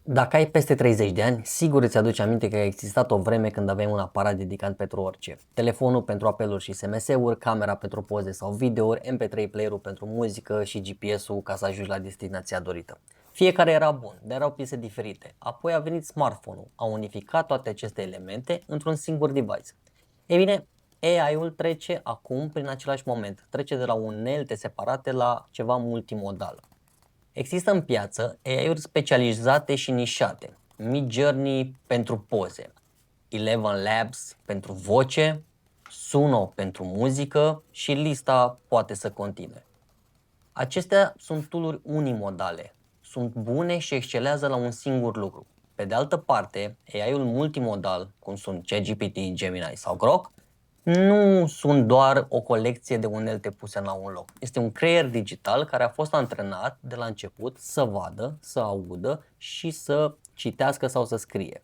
Dacă ai peste 30 de ani, sigur îți aduce aminte că a existat o vreme când aveai un aparat dedicat pentru orice. Telefonul pentru apeluri și SMS-uri, camera pentru poze sau videouri, MP3 player-ul pentru muzică și GPS-ul ca să ajungi la destinația dorită. Fiecare era bun, dar erau piese diferite. Apoi a venit smartphone-ul, a unificat toate aceste elemente într-un singur device. Ei bine, AI-ul trece acum prin același moment, trece de la unelte separate la ceva multimodal. Există în piață AI-uri specializate și nișate, Midjourney pentru poze, Eleven Labs pentru voce, Suno pentru muzică și lista poate să continue. Acestea sunt tool-uri unimodale, sunt bune și excelează la un singur lucru. Pe de altă parte, AI-ul multimodal, cum sunt ChatGPT, Gemini sau Grok, nu sunt doar o colecție de unelte puse la un loc. Este un creier digital care a fost antrenat de la început să vadă, să audă și să citească sau să scrie.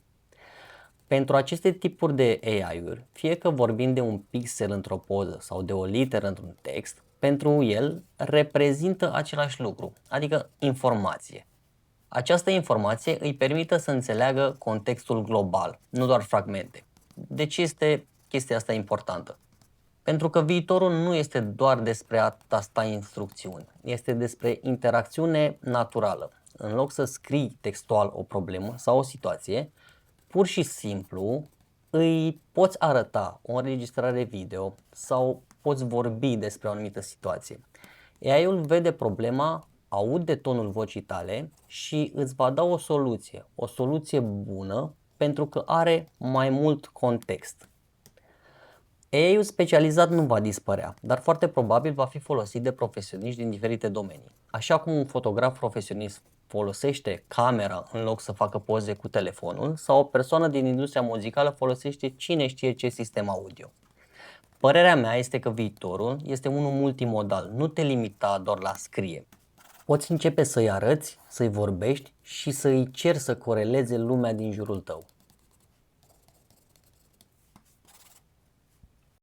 Pentru aceste tipuri de AI-uri, fie că vorbim de un pixel într-o poză sau de o literă într-un text, pentru el reprezintă același lucru, adică informație. Această informație îi permite să înțeleagă contextul global, nu doar fragmente. De ce este chestia asta importantă? Pentru că viitorul nu este doar despre a tasta instrucțiuni, este despre interacțiune naturală. În loc să scrii textual o problemă sau o situație, pur și simplu îi poți arăta o înregistrare video sau poți vorbi despre o anumită situație. AI-ul vede problema, aude tonul vocii tale și îți va da o soluție bună pentru că are mai mult context. AI-ul specializat nu va dispărea, dar foarte probabil va fi folosit de profesioniști din diferite domenii. Așa cum un fotograf profesionist folosește camera în loc să facă poze cu telefonul sau o persoană din industria muzicală folosește cine știe ce sistem audio. Părerea mea este că viitorul este unul multimodal, nu te limita doar la scrie. Poți începe să-i arăți, să-i vorbești și să-i ceri să coreleze lumea din jurul tău.